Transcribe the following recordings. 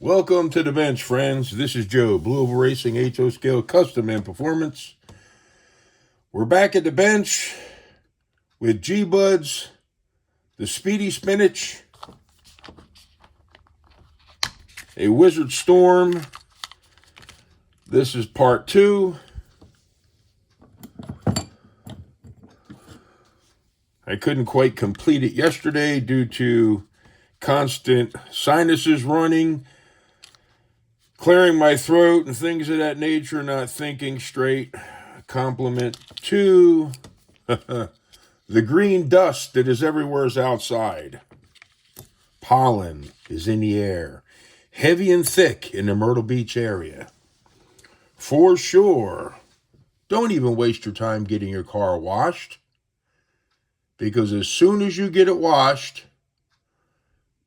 Welcome to the bench, friends. This is Joe, BlueOvalRacing HO Scale Custom and Performance. We're back at the bench with Gbuds, the Speedy Spinach, a Wizard Storm. This is part 2. I couldn't quite complete it yesterday due to constant sinuses running, clearing my throat and things of that nature, not thinking straight. Compliment to the green dust that is everywhere outside. Pollen is in the air, heavy and thick in the Myrtle Beach area. For sure, don't even waste your time getting your car washed, because as soon as you get it washed,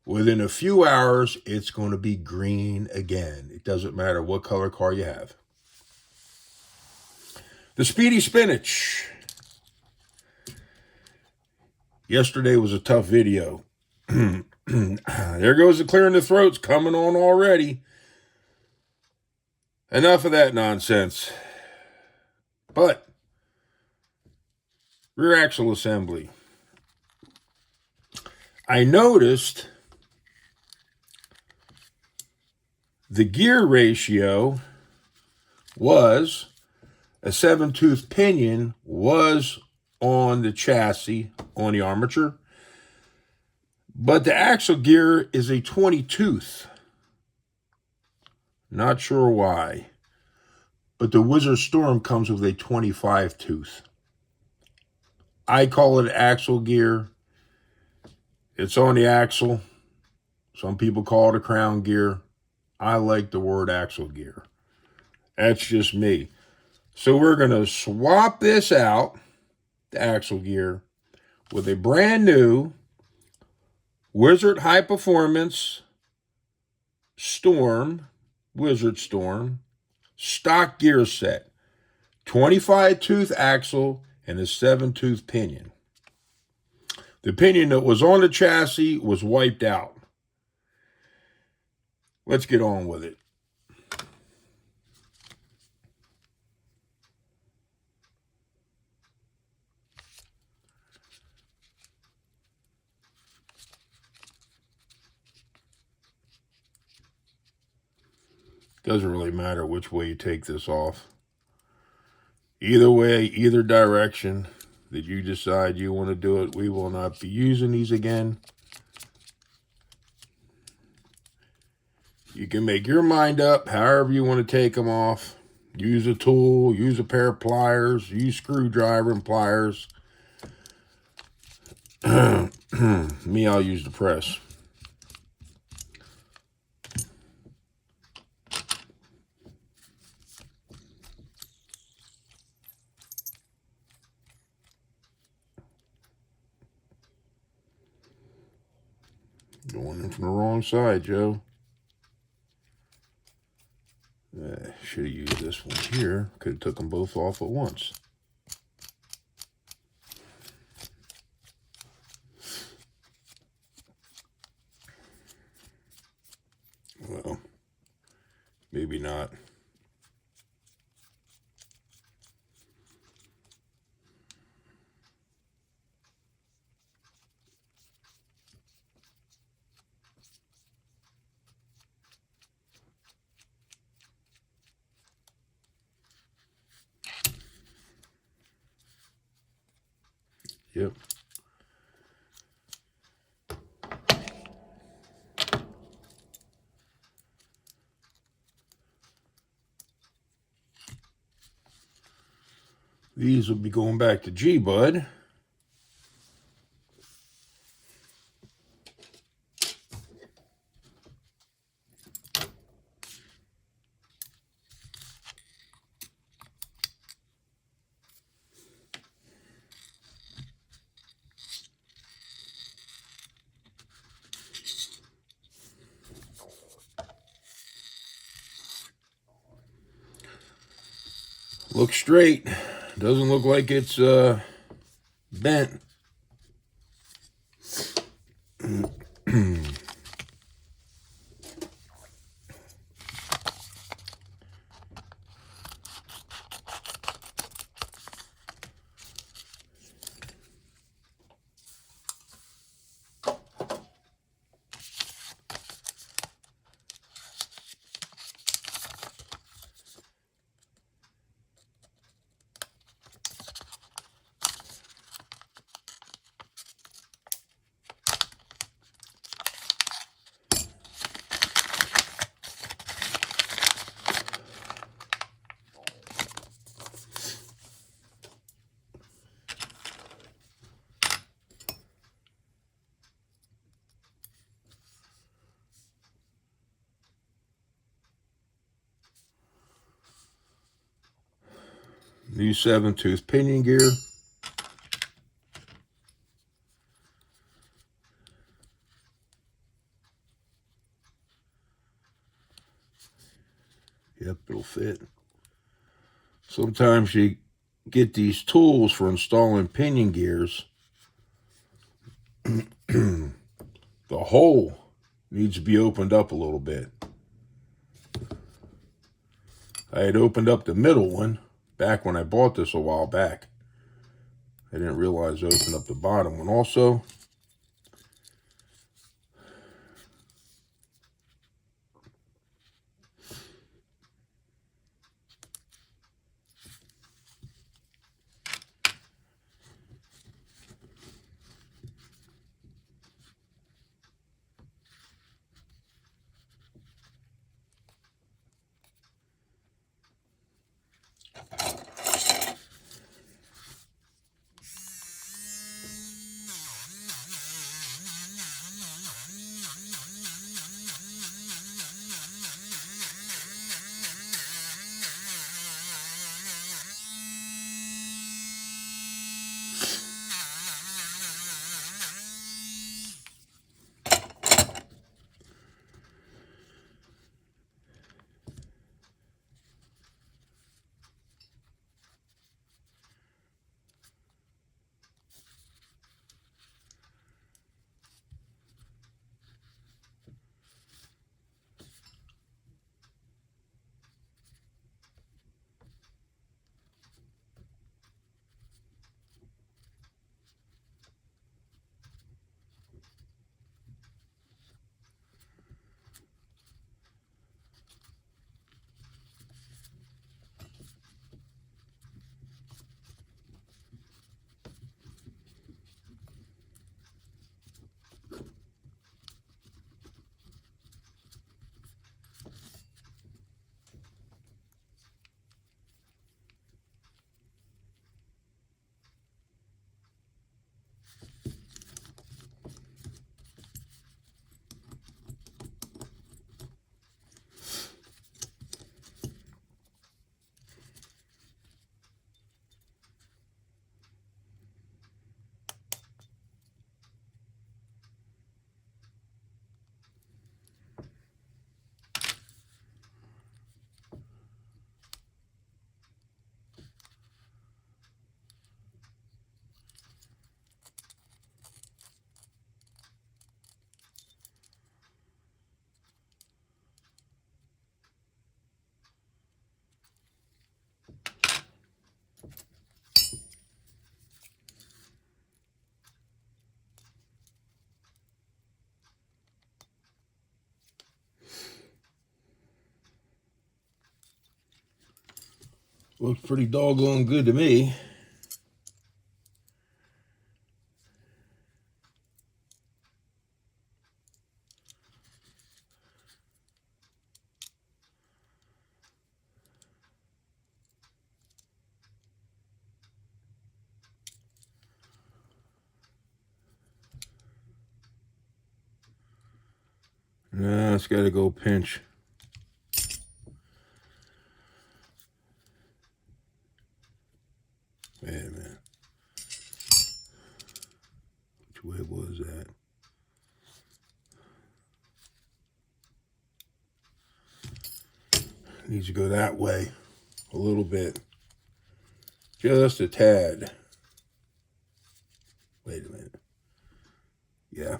within a few hours, it's going to be green again. It doesn't matter what color car you have. The Speedy Spinach. Yesterday was a tough video. There goes the clearing the throats coming on already. Enough of that nonsense. But, rear axle assembly. I noticed the gear ratio was a 7-tooth pinion was on the chassis, on the armature, but the axle gear is a 20-tooth. Not sure why, but the Wizard Storm comes with a 25-tooth. I call it axle gear. It's on the axle. Some people call it a crown gear. I like the word axle gear. That's just me. So we're going to swap this out, the axle gear, with a brand new Wizard High Performance Storm, Wizard Storm, stock gear set. 25-tooth axle and a 7-tooth pinion. The pinion that was on the chassis was wiped out. Let's get on with it. Doesn't really matter which way you take this off. Either way, either direction that you decide you want to do it, we will not be using these again. You can make your mind up however you want to take them off. Use a tool, use a pair of pliers, use screwdriver and pliers. Me, I'll use the press. Going in from the wrong side, Joe. Should have used this one here. Could have took them both off at once. Well, maybe not. Yep. These will be going back to Gbud. Looks straight. Doesn't look like it's bent. New 7-tooth pinion gear. Yep, it'll fit. Sometimes you get these tools for installing pinion gears. The hole needs to be opened up a little bit. I had opened up the middle one back when I bought this a while back. I didn't realize I opened up the bottom one also. Looks pretty doggone good to me. Nah, it's got to go pinch. Wait a minute. Which way was that? Needs to go that way a little bit. Just a tad. Wait a minute. Yeah.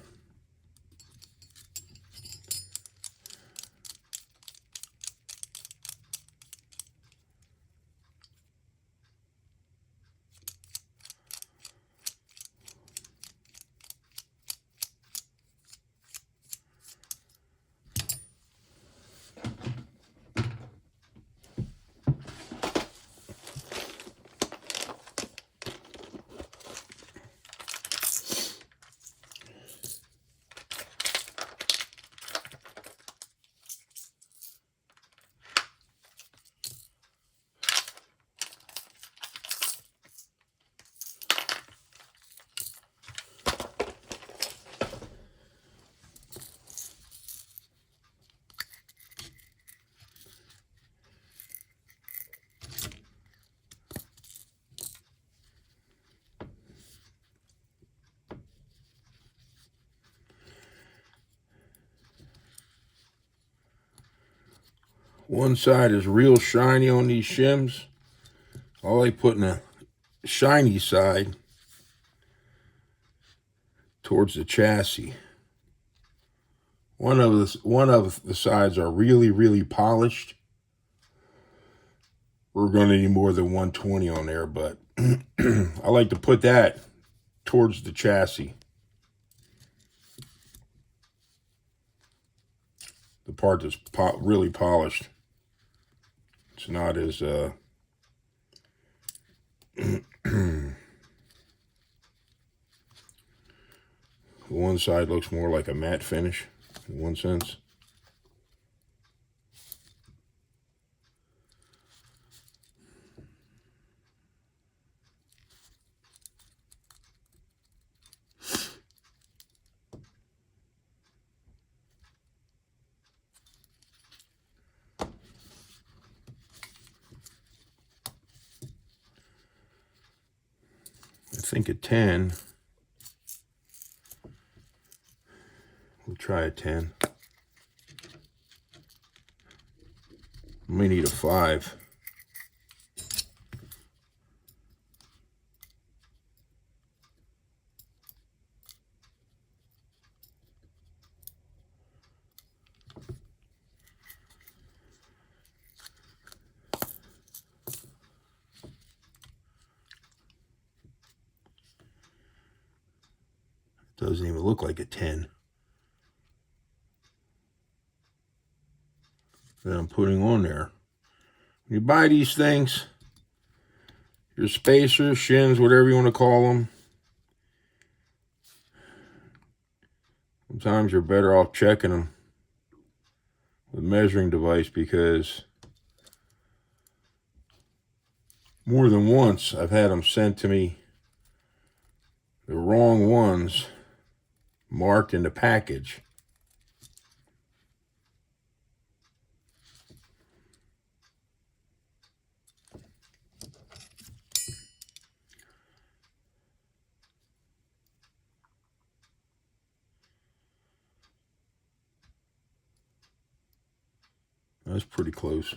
One side is real shiny on these shims. I like putting a shiny side towards the chassis. One of the sides are really, really polished. We're going to need more than 120 on there, but I like to put that towards the chassis. The part that's really polished. It's not as one side looks more like a matte finish in one sense. I think a 10. We'll try a 10. We need a 5. Doesn't even look like a 10. That I'm putting on there. When you buy these things, your spacers, shins, whatever you want to call them, sometimes you're better off checking them with a measuring device, because more than once I've had them sent to me, the wrong ones marked in the package. That's pretty close.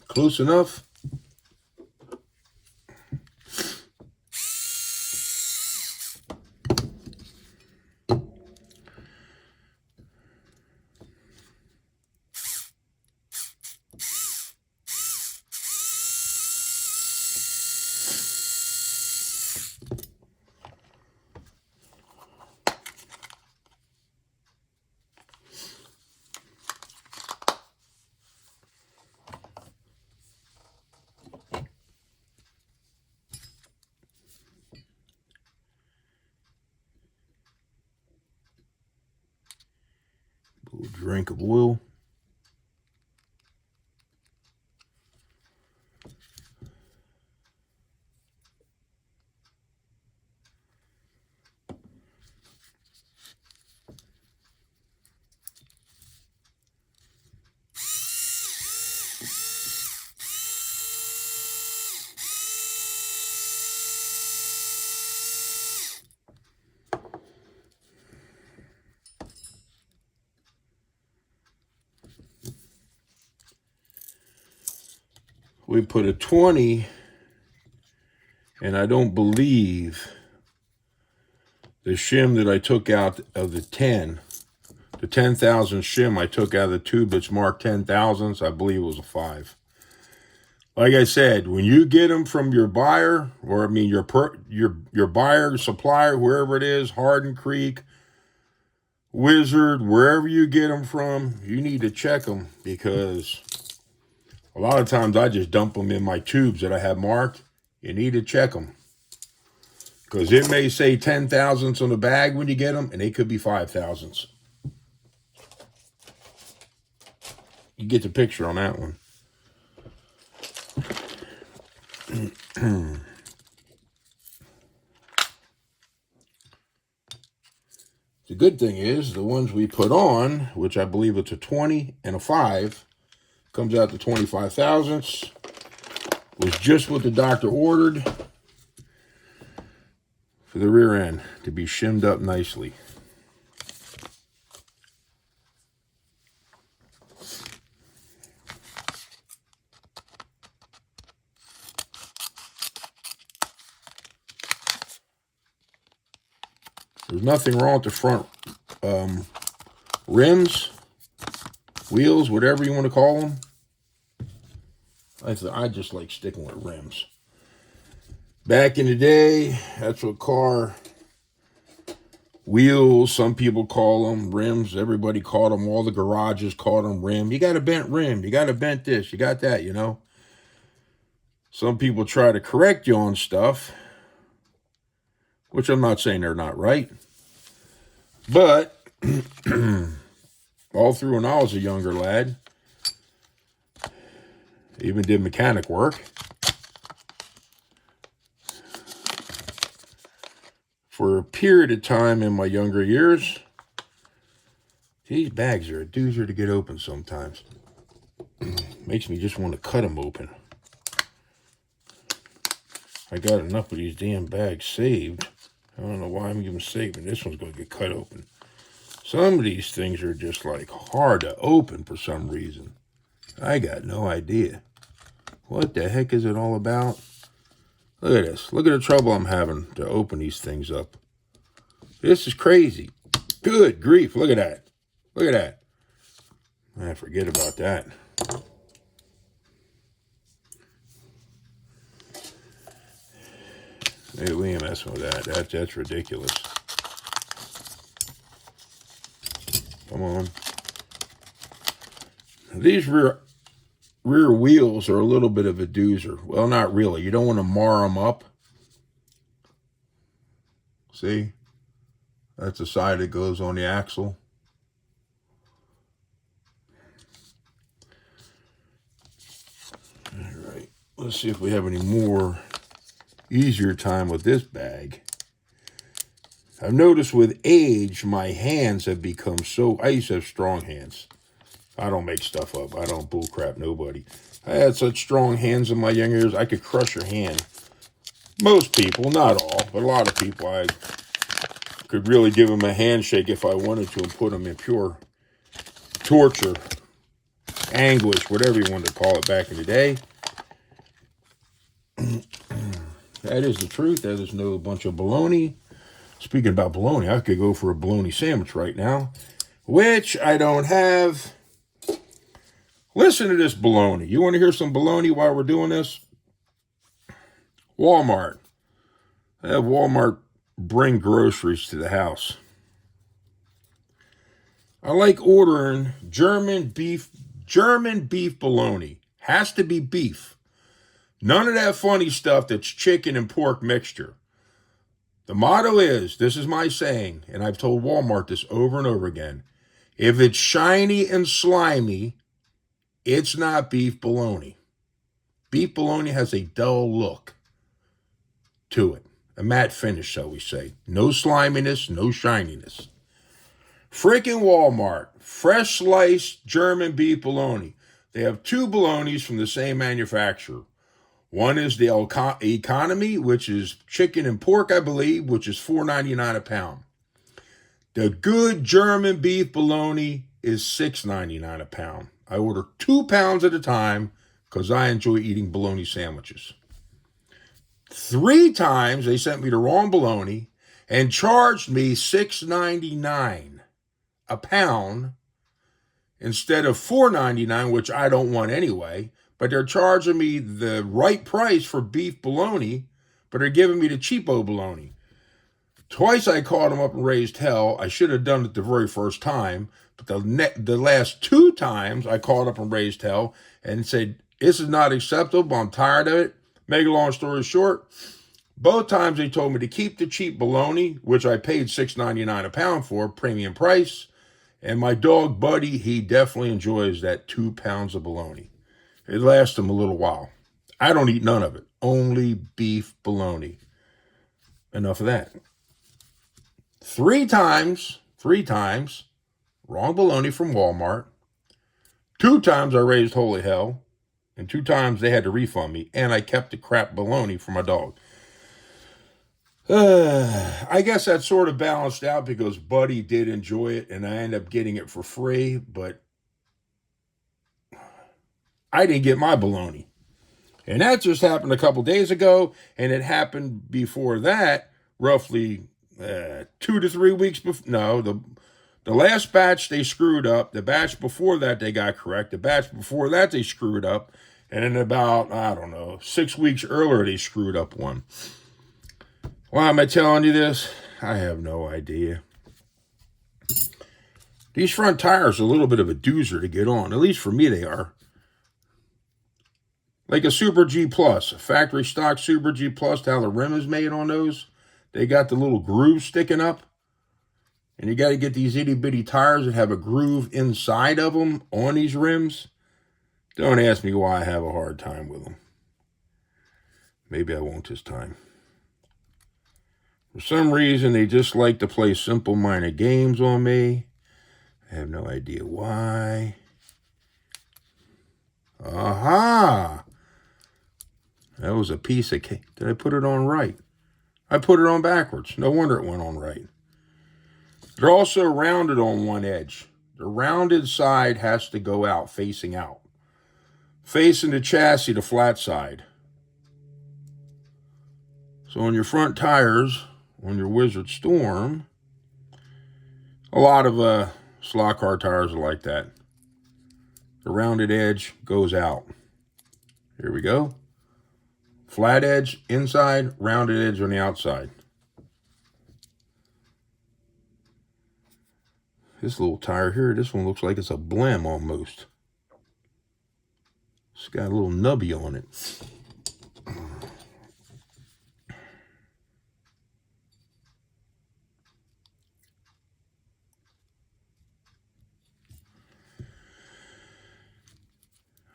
Close enough. A little drink of oil. We put a 20, and I don't believe the shim that I took out of the 10, the 10,000 shim I took out of the tube that's marked 10,000s, I believe it was a 5. Like I said, when you get them from your buyer, or I mean your buyer, supplier, wherever it is, Hardin Creek, Wizard, wherever you get them from, you need to check them, because a lot of times I just dump them in my tubes that I have marked. You need to check them, because it may say 10,000ths on the bag when you get them, and they could be 5,000ths. You get the picture on that one. The good thing is the ones we put on, which I believe it's a 20 and a 5, comes out to 25 thousandths, was just what the doctor ordered for the rear end to be shimmed up nicely. There's nothing wrong with the front rims, wheels, whatever you want to call them. I just like sticking with rims. Back in the day, that's what car wheels, some people call them rims. Everybody called them, all the garages called them rim. You got a bent rim. You got a bent this. You got that, you know. Some people try to correct you on stuff, which I'm not saying they're not right. But all through when I was a younger lad, even did mechanic work. For a period of time in my younger years, these bags are a doozer to get open sometimes. Makes me just want to cut them open. I got enough of these damn bags saved. I don't know why I'm even saving. This one's going to get cut open. Some of these things are just like hard to open for some reason. I got no idea. What the heck is it all about? Look at this. Look at the trouble I'm having to open these things up. This is crazy. Good grief. Look at that. Look at that. I forget about that. Hey, we ain't messing with that. That's ridiculous. Come on. These rear wheels are a little bit of a doozer. Well, not really. You don't want to mar them up. See? That's the side that goes on the axle. All right. Let's see if we have any more easier time with this bag. I've noticed with age, my hands have become so... I used to have strong hands. I don't make stuff up. I don't bullcrap nobody. I had such strong hands in my young years, I could crush your hand. Most people, not all, but a lot of people, I could really give them a handshake if I wanted to and put them in pure torture, anguish, whatever you wanted to call it back in the day. That is the truth. That is no bunch of baloney. Speaking about bologna, I could go for a bologna sandwich right now, which I don't have. Listen to this bologna. You want to hear some bologna while we're doing this? Walmart. I have Walmart bring groceries to the house. I like ordering German beef bologna. Has to be beef. None of that funny stuff that's chicken and pork mixture. The motto is, this is my saying, and I've told Walmart this over and over again, if it's shiny and slimy, it's not beef bologna. Beef bologna has a dull look to it. A matte finish, shall we say. No sliminess, no shininess. Freaking Walmart. Fresh sliced German beef bologna. They have two bolognas from the same manufacturer. One is the economy, which is chicken and pork, I believe, which is $4.99 a pound. The good German beef bologna is $6.99 a pound. I order 2 pounds at a time because I enjoy eating bologna sandwiches. 3 times they sent me the wrong bologna and charged me $6.99 a pound instead of $4.99, which I don't want anyway. But they're charging me the right price for beef bologna, but they're giving me the cheapo bologna. Twice I called them up and raised hell. I should have done it the very first time, but the last 2 times I called up and raised hell and said, this is not acceptable. I'm tired of it. Make a long story short, both times they told me to keep the cheap bologna, which I paid $6.99 a pound for, premium price. And my dog, Buddy, he definitely enjoys that 2 pounds of bologna. It lasts him a little while. I don't eat none of it. Only beef bologna. Enough of that. 3 times, wrong bologna from Walmart. 2 times I raised holy hell. And 2 times they had to refund me. And I kept the crap bologna for my dog. I guess that sort of balanced out because Buddy did enjoy it. And I ended up getting it for free. But I didn't get my bologna. And that just happened a couple days ago. And it happened before that, roughly, 2 to 3 weeks before. No, the last batch they screwed up. The batch before that they got correct. The batch before that they screwed up. And then about, I don't know, 6 weeks earlier they screwed up one. Why am I telling you this? I have no idea. These front tires are a little bit of a doozer to get on. At least for me they are. Like a Super G Plus, a factory stock Super G Plus, how the rim is made on those. They got the little groove sticking up. And you got to get these itty bitty tires that have a groove inside of them on these rims. Don't ask me why I have a hard time with them. Maybe I won't this time. For some reason, they just like to play simple-minded games on me. I have no idea why. Aha! That was a piece of cake. Did I put it on right? I put it on backwards. No wonder it went on right. They're also rounded on one edge. The rounded side has to go out, facing out. Facing the chassis, the flat side. So on your front tires, on your Wizard Storm, a lot of slot car tires are like that. The rounded edge goes out. Here we go. Flat edge inside, rounded edge on the outside. This little tire here, this one looks like it's a blim almost. It's got a little nubby on it.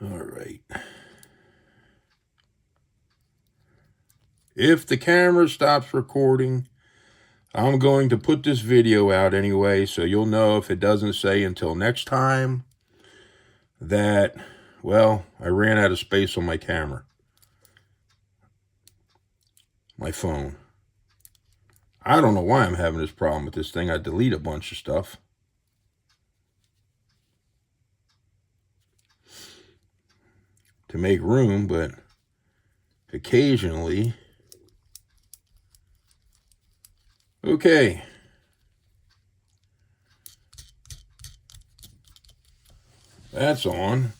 All right. If the camera stops recording, I'm going to put this video out anyway, so you'll know if it doesn't say until next time that, well, I ran out of space on my camera. My phone. I don't know why I'm having this problem with this thing. I delete a bunch of stuff. To make room, but occasionally. Okay. That's on.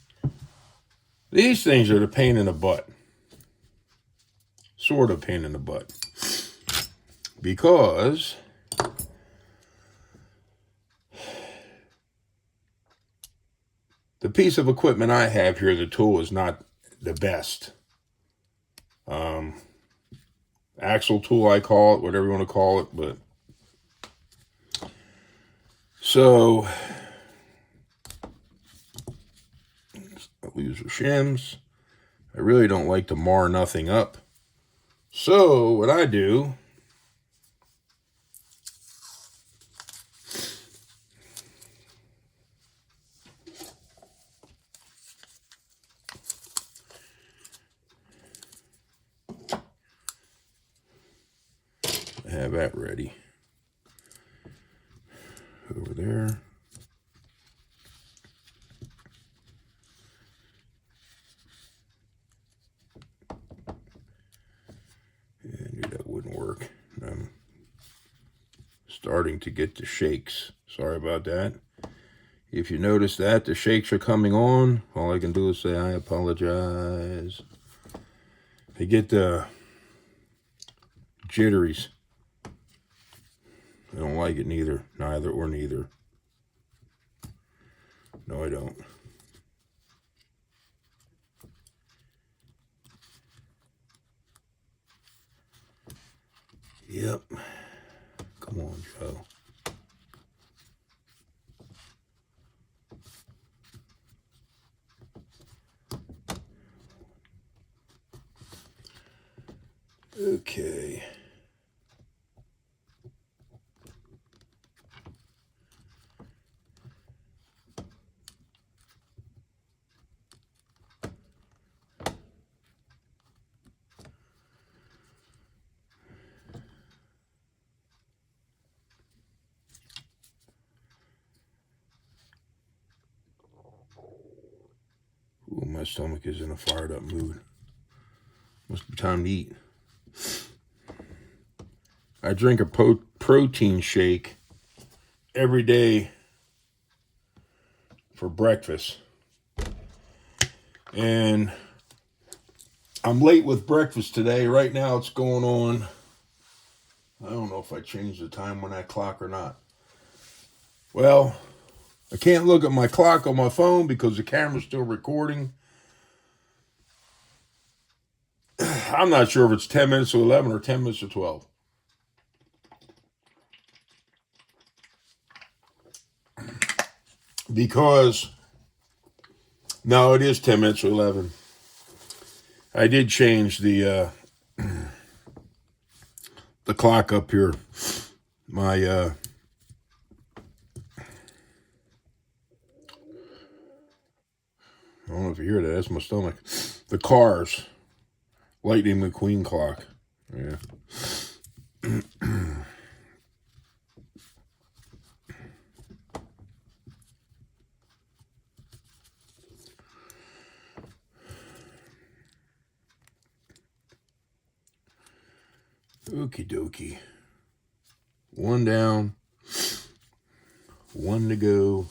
These things are the pain in the butt. Sort of pain in the butt. Because the piece of equipment I have here, the tool, is not the best. Axle tool, I call it, whatever you want to call it, but so I lose the shims. I really don't like to mar nothing up. So what I do, I have that ready. Over there. Yeah, I knew that wouldn't work. I'm starting to get the shakes. Sorry about that. If you notice that the shakes are coming on, all I can do is say I apologize. I get the jitteries. I don't like it neither. Neither or neither. No, I don't. Yep. Come on, Joe. Okay. Ooh, my stomach is in a fired up mood. Must be time to eat. I drink a protein shake every day for breakfast. And I'm late with breakfast today. Right now it's going on, I don't know if I changed the time on that clock or not. Well, I can't look at my clock on my phone because the camera's still recording. I'm not sure if it's 10 minutes to 11 or 10 minutes to 12. Because, no, it is 10 minutes to 11. I did change the clock up here. My, I don't know if you hear that. That's my stomach. The Cars Lightning McQueen clock. Yeah. Okie dokie. One down. One to go.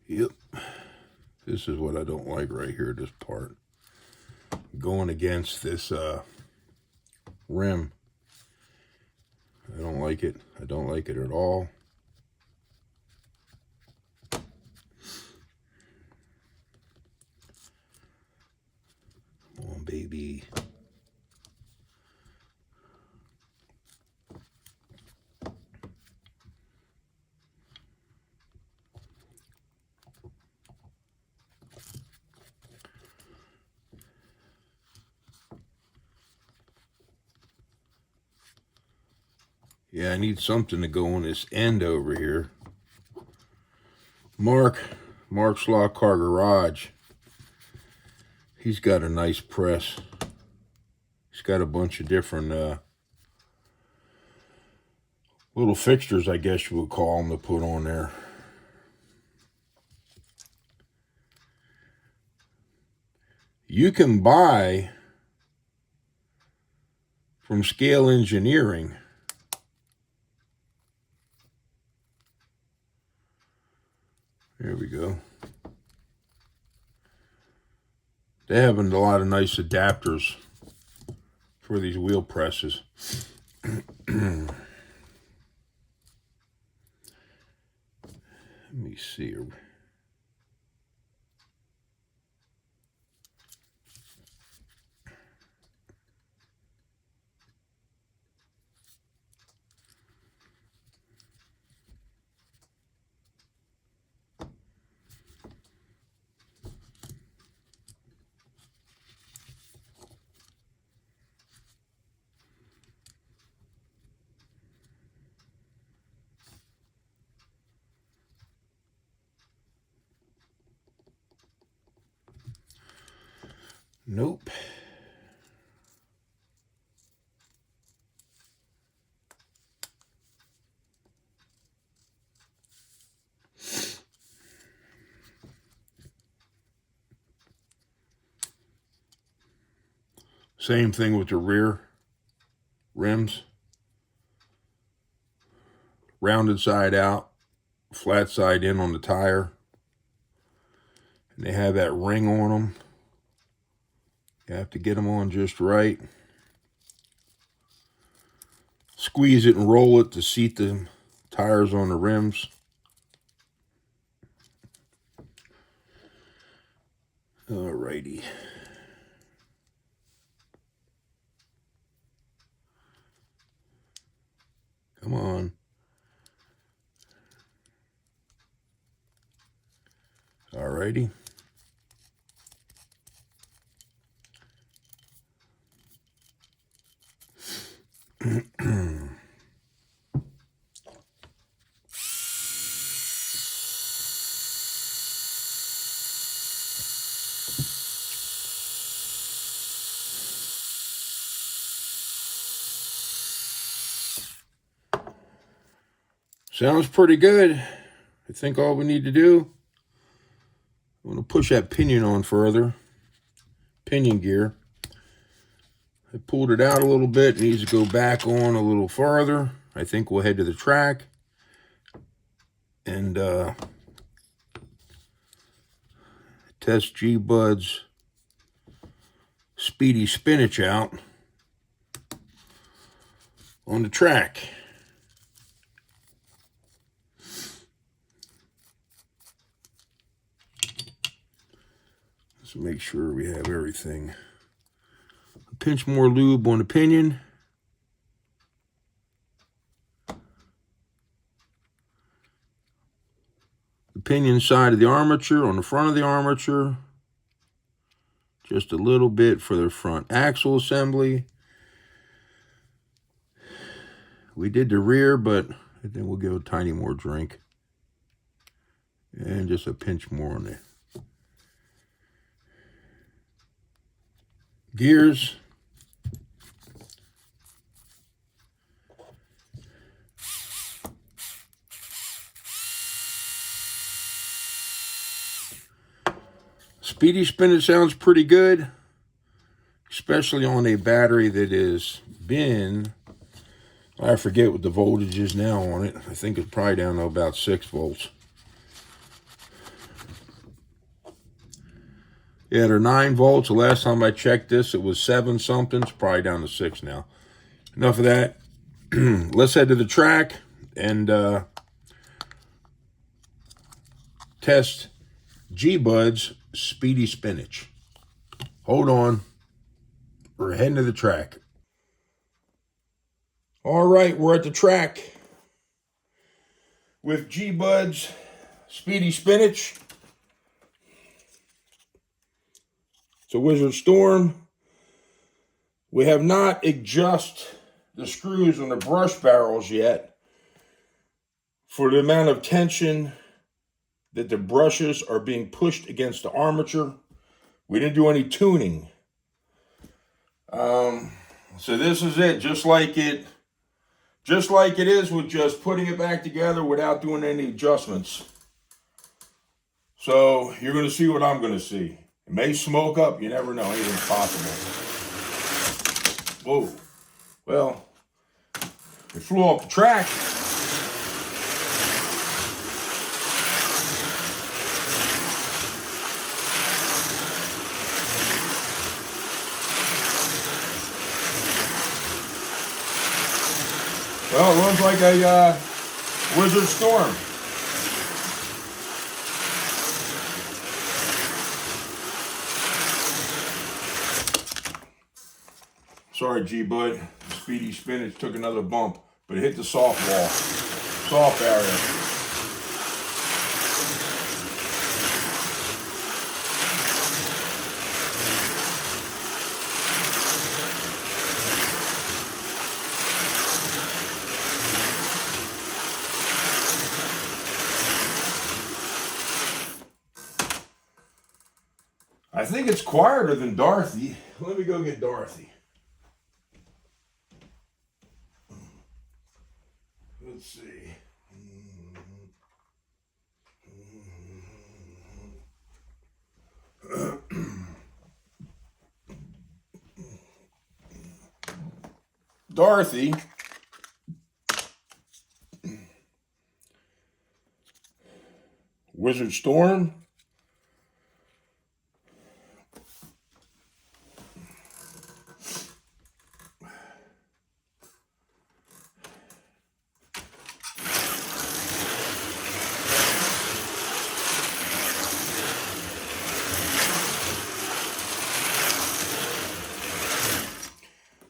Yep. This is what I don't like right here, this part. Going against this rim. I don't like it. I don't like it at all. Come on, baby. Yeah, I need something to go on this end over here. Mark's Law Car Garage. He's got a nice press. He's got a bunch of different little fixtures, I guess you would call them, to put on there. You can buy from Scale Engineering there we go. They have a lot of nice adapters for these wheel presses. Let me see here. Nope. Same thing with the rear rims. Rounded side out, flat side in on the tire. And they have that ring on them. You have to get them on just right. Squeeze it and roll it to seat the tires on the rims. Alrighty. Come on. Alrighty. Sounds pretty good. I think all we need to do, I'm going to push that pinion on further. Pinion gear. I pulled it out a little bit. It needs to go back on a little further. I think we'll head to the track and test Gbuds Speedy Spinach out on the track. Let's make sure we have everything. A pinch more lube on the pinion. The pinion side of the armature on the front of the armature. Just a little bit for the front axle assembly. We did the rear, but I think we'll give a tiny more drink. And just a pinch more on the gears. Speedy Spinach sounds pretty good, especially on a battery that has been, I forget what the voltage is now on it. I think it's probably down to about 6 volts. Yeah, they're 9 volts. The last time I checked this, it was 7 something. It's probably down to 6 now. Enough of that. Let's head to the track and test Gbuds Speedy Spinach. Hold on. We're heading to the track. All right, we're at the track with Gbuds Speedy Spinach. It's a Wizard Storm. We have not adjusted the screws on the brush barrels yet for the amount of tension that the brushes are being pushed against the armature. We didn't do any tuning. So this is it, just like it is with just putting it back together without doing any adjustments. So you're going to see what I'm going to see. It may smoke up, you never know, anything's possible. Whoa. Well, it flew off the track. Well, it runs like a Wizard Storm. Sorry, Gbud. Speedy Spinach took another bump, but it hit the soft wall, soft area. I think it's quieter than Dorothy. Let me go get Dorothy. Let's see. Dorothy Wizard Storm.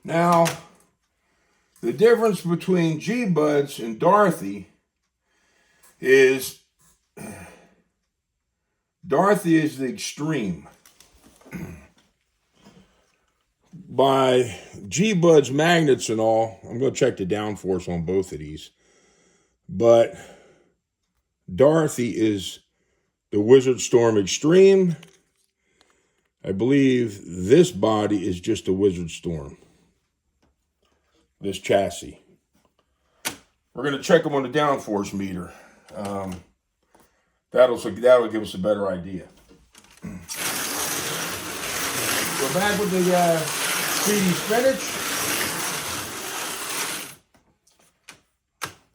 Now, the difference between Gbuds and Dorothy is Dorothy is the extreme. By Gbuds magnets and all, I'm going to check the downforce on both of these, but Dorothy is the Wizard Storm Extreme. I believe this body is just a Wizard Storm. This chassis. We're going to check them on the downforce meter. That'll give us a better idea. back with the Speedy Spinach.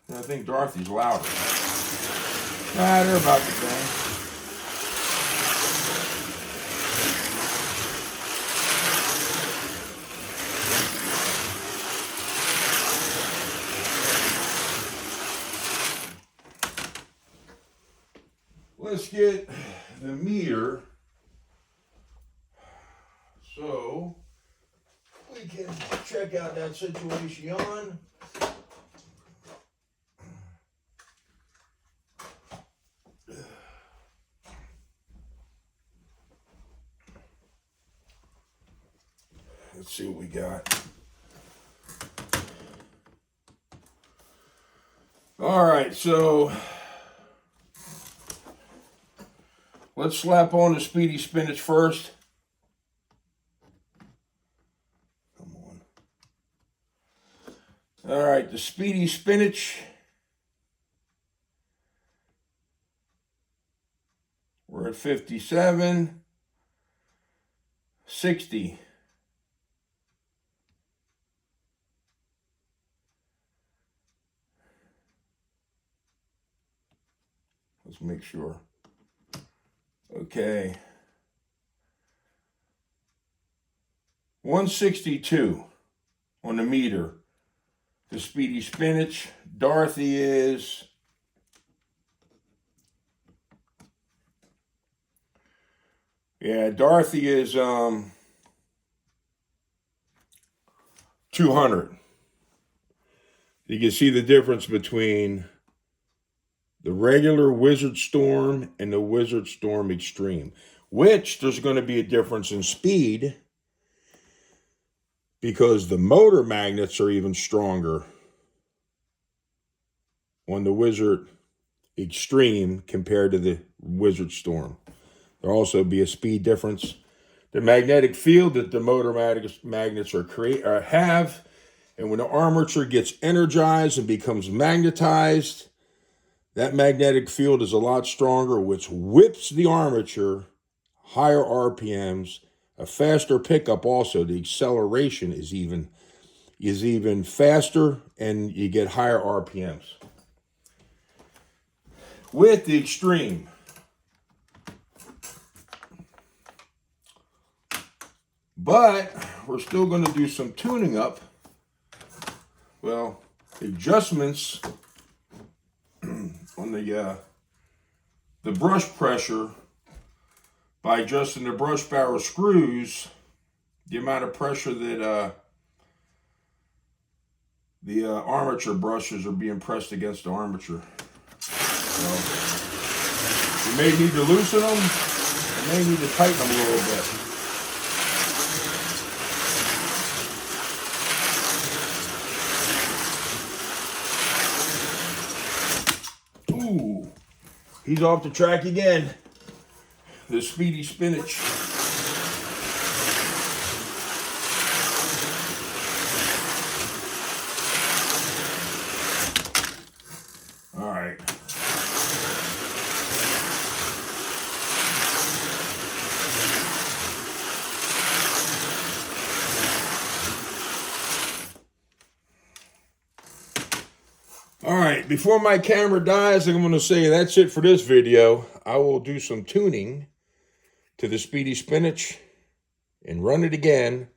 And I think Dorothy's louder. Nah, they're about the same. Let's get the meter so we can check out that situation. Let's see what we got. All right, so let's slap on the Speedy Spinach first. Come on. All right, the Speedy Spinach. We're at 57, 60. Let's make sure. Okay. 162 on the meter. The Speedy Spinach. Dorothy is Dorothy is 200. You can see the difference between the regular Wizard Storm and the Wizard Storm Extreme, which there's going to be a difference in speed because the motor magnets are even stronger on the Wizard Extreme compared to the Wizard Storm. There'll also be a speed difference. The magnetic field that the motor magnets have, and when the armature gets energized and becomes magnetized, that magnetic field is a lot stronger, which whips the armature, higher RPMs, a faster pickup also. The acceleration is even faster, and you get higher RPMs. With the Extreme, but we're still going to do some tuning up. Well, adjustments on the brush pressure by adjusting the brush barrel screws, the amount of pressure that the armature brushes are being pressed against the armature. So you may need to loosen them, you may need to tighten them a little bit. He's off the track again. The Speedy Spinach. All right. All right, before my camera dies, I'm going to say that's it for this video. I will do some tuning to the Speedy Spinach and run it again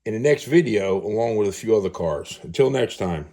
in the next video along with a few other cars. Until next time.